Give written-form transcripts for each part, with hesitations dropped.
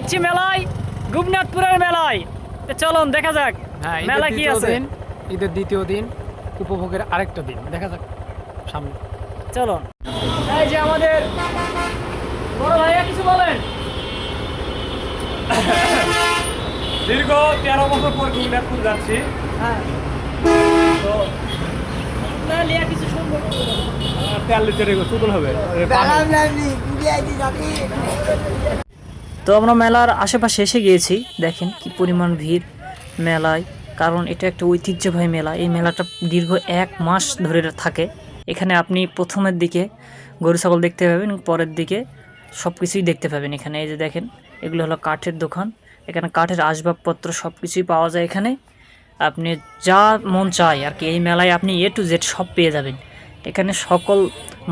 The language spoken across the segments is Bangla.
যাচ্ছি মেলায়, গোপীনাথপুরের মেলায়। চলুন দেখা যাক মেলা কি আছে। ঈদের দ্বিতীয় দিন, উপভোগের আরেকটা দিন, দেখা যাক সামনে। চলুন, এই যে আমাদের বড় ভাইয়া, কিছু বলেন। দীর্ঘ 13 বছর পর গোপীনাথপুর যাচ্ছি। হ্যাঁ, তো তাহলে আর কিছু সম্ভব তেল লিটারে চুদল হবে। তো আমরা মেলার আশেপাশে এসে গিয়েছি। দেখেন কি পরিমাণ ভিড় মেলায়, কারণ এটা একটা ঐতিহ্যবাহী মেলা। এই মেলাটা দীর্ঘ 1 মাস ধরে থাকে। এখানে আপনি প্রথমের দিকে গরু ছাগল দেখতে পাবেন, পরের দিকে সব কিছুই দেখতে পাবেন। এখানে এই যে দেখেন, এগুলো হলো কাঠের দোকান। এখানে কাঠের আসবাবপত্র সব কিছুই পাওয়া যায়। এখানে আপনি যা মন চায় আর কি, এই মেলায় আপনি A to Z সব পেয়ে যাবেন। এখানে সকল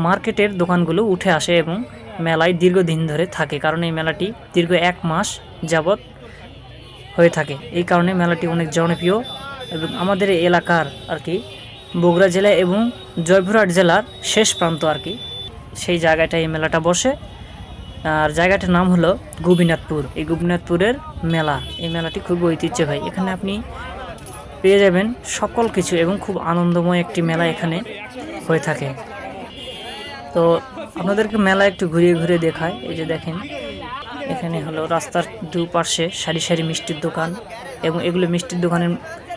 মার্কেটের দোকানগুলো উঠে আসে এবং মেলায় দীর্ঘদিন ধরে থাকে, কারণ এই মেলাটি দীর্ঘ 1 মাস যাবৎ হয়ে থাকে। এই কারণে মেলাটি অনেক জনপ্রিয় এবং আমাদের এই এলাকার আর কি বগুড়া জেলা এবং জয়পুরহাট জেলার শেষ প্রান্ত আর কি, সেই জায়গাটায় এই মেলাটা বসে। আর জায়গাটার নাম হলো গোপীনাথপুর। এই গোপীনাথপুরের মেলা, এই মেলাটি খুব ঐতিহ্যবাহী। এখানে আপনি পেয়ে যাবেন সকল কিছু এবং খুব আনন্দময় একটি মেলা এখানে হয়ে থাকে। তো আপনাদেরকে মেলা একটু ঘুরিয়ে ঘুরিয়ে দেখায়। এই যে দেখেন, এখানে হলো রাস্তার দুপাশে সারি সারি মিষ্টির দোকান এবং এগুলো মিষ্টির দোকানে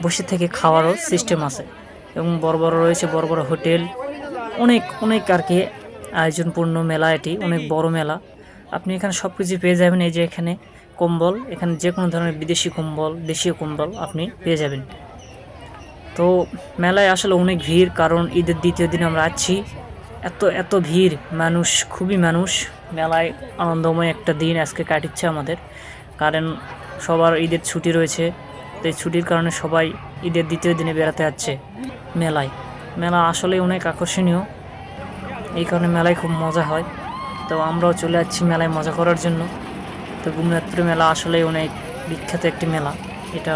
বসে থেকে খাওয়ারও সিস্টেম আছে এবং বড় বড় রয়েছে বড় বড় হোটেল। অনেক অনেক আর কি আয়োজনপূর্ণ মেলা, এটি অনেক বড় মেলা। আপনি এখানে সব কিছু পেয়ে যাবেন। এই যে এখানে কম্বল, এখানে যে কোনো ধরনের বিদেশি কম্বল, দেশীয় কম্বল আপনি পেয়ে যাবেন। তো মেলায় আসলে অনেক ভিড়, কারণ ঈদের দ্বিতীয় দিন আমরা আছি। এত ভিড়, মানুষ, খুবই মানুষ। মেলায় আনন্দময় একটা দিন আজকে কাটিচ্ছে আমাদের, কারণ সবার ঈদের ছুটি রয়েছে। তো এই ছুটির কারণে সবাই ঈদের দ্বিতীয় দিনে বেড়াতে যাচ্ছে মেলায়। মেলা আসলে অনেক আকর্ষণীয়, এই কারণে মেলায় খুব মজা হয়। তো আমরাও চলে যাচ্ছি মেলায় মজা করার জন্য। তো গোপীনাথপুরের মেলা আসলে অনেক বিখ্যাত একটি মেলা। এটা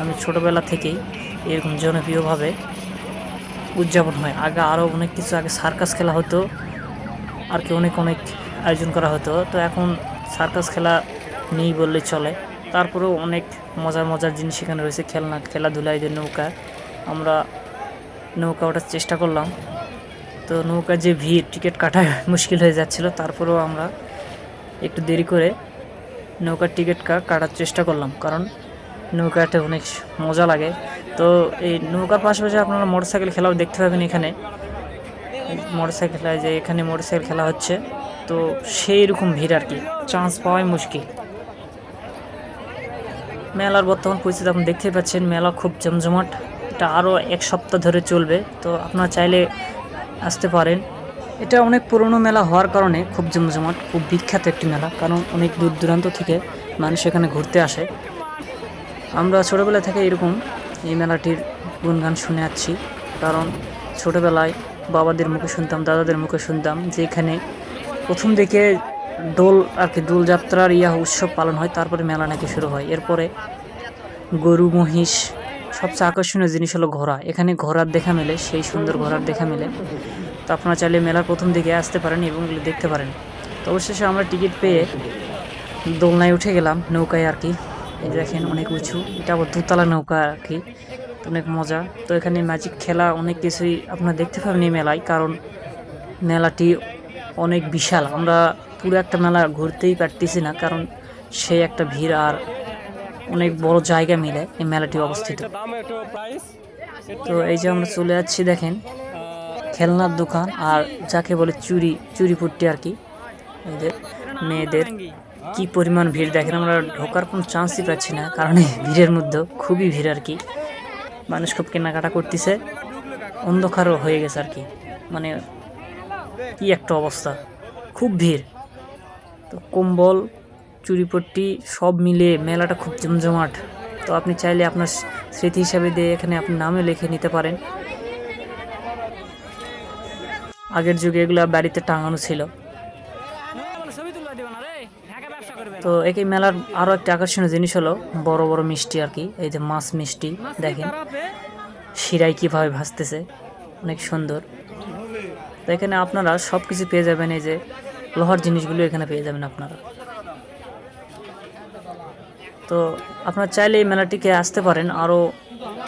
আমি ছোটোবেলা থেকেই এরকম জনপ্রিয়ভাবে উদযাপন হয়। আগে আরও অনেক কিছু, আগে সার্কাস খেলা হতো আর কি, অনেক অনেক আয়োজন করা হতো। তো এখন সার্কাস খেলা নেই বললেই চলে। তারপরেও অনেক মজার মজার জিনিস এখানে রয়েছে, খেলাধুলা, এদের নৌকা। আমরা নৌকা ওঠার চেষ্টা করলাম, তো নৌকার যে ভিড়, টিকিট কাটা মুশকিল হয়ে যাচ্ছিল। তারপরেও আমরা একটু দেরি করে নৌকার টিকিট কাটার চেষ্টা করলাম, কারণ নৌকাতে অনেক মজা লাগে। তো এই নৌকার পাশাপাশি আপনারা মোটরসাইকেল খেলাও দেখতে পাবেন। এখানে মোটরসাইকেল খেলা, যে এখানে মোটরসাইকেল খেলা হচ্ছে, তো সেই রকম ভিড় আর কি, চান্স পাওয়াই মুশকিল। মেলার বর্তমান পরিস্থিতি আপনি দেখতেই পাচ্ছেন, মেলা খুব জমজমাট। এটা আরও 1 সপ্তাহ ধরে চলবে, তো আপনারা চাইলে আসতে পারেন। এটা অনেক পুরনো মেলা হওয়ার কারণে খুব জমজমাট, খুব বিখ্যাত একটি মেলা, কারণ অনেক দূর দূরান্ত থেকে মানুষ এখানে ঘুরতে আসে। আমরা ছোটোবেলা থেকে এরকম এই মেলাটির গুণগান শুনে আসছি, কারণ ছোটোবেলায় বাবাদের মুখে শুনতাম, দাদাদের মুখে শুনতাম যে এখানে প্রথম দিকে দোল আর কি, দোলযাত্রার উৎসব পালন হয়, তারপরে মেলা নাকি শুরু হয়। এরপরে গরু, মহিষ, সবচেয়ে আকর্ষণীয় জিনিস হলো ঘোড়া। এখানে ঘোড়ার দেখা মেলে, সেই সুন্দর ঘোড়ার দেখা মেলে। তো আপনারা চাইলে মেলার প্রথম দিকে আসতে পারেন এবং এগুলো দেখতে পারেন। তো অবশেষে আমরা টিকিট পেয়ে দোলনায় উঠে গেলাম, নৌকায় আর কি। এই দেখেন অনেক উঁচু, এটা আবার 2তলা নৌকা আর কি, অনেক মজা। তো এখানে ম্যাজিক খেলা, অনেক কিছুই আপনারা দেখতে পাবেন এই মেলায়, কারণ মেলাটি অনেক বিশাল। আমরা পুরো একটা মেলা ঘুরতেই পারতেছি না, কারণ সেই একটা ভিড় আর অনেক বড় জায়গা মিলে এই মেলাটি অবস্থিত। তো এই যে আমরা চলে যাচ্ছি, দেখেন খেলনার দোকান আর যাকে বলে চুরিপট্টি আর কি, এদের মেয়েদের কি পরিমাণ ভিড় দেখেন। আমরা ঢোকার কোনো চান্সই পাচ্ছি না, কারণ এই ভিড়ের মধ্যে খুবই ভিড় আর কি। মানুষ খুব কেনাকাটা করতেছে, অন্ধকারও হয়ে গেছে আর কি, মানে কি একটা অবস্থা, খুব ভিড়। তো কম্বল, চুরিপট্টি সব মিলে মেলাটা খুব জমজমাট। তো আপনি চাইলে আপনার স্মৃতি হিসাবে দিয়ে এখানে আপনি নামে লিখে নিতে পারেন। আগের যুগে এগুলো বাড়িতে টাঙানো ছিল। তো এই মেলার আরও একটা আকর্ষণীয় জিনিস হলো বড় বড় মিষ্টি আর কি। এই যে মাছ মিষ্টি দেখেন, শিরায় কীভাবে ভাজতেছে, অনেক সুন্দর। তো এখানে আপনারা সব কিছু পেয়ে যাবেন। এই যে লোহার জিনিসগুলো এখানে পেয়ে যাবেন আপনারা। তো আপনারা চাইলে এই মেলাটিকে আসতে পারেন, আরও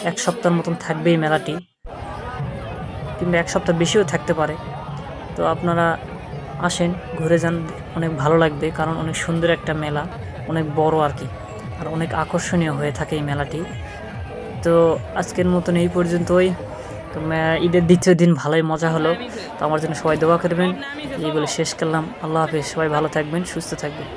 1 সপ্তাহের মতন থাকবে এই মেলাটি, কিংবা 1 সপ্তাহ বেশিও থাকতে পারে। তো আপনারা আসেন, ঘুরে যান, অনেক ভালো লাগবে, কারণ অনেক সুন্দর একটা মেলা, অনেক বড় আর কি, আর অনেক আকর্ষণীয় হয়ে থাকে এই মেলাটি। তো আজকের মতন এই পর্যন্তই। তো ঈদের দ্বিতীয় দিন ভালোই মজা হলো। তো আমার জন্য সবাই দোয়া করবেন, এই বলে শেষ করলাম। আল্লাহ হাফেজ, সবাই ভালো থাকবেন, সুস্থ থাকবেন।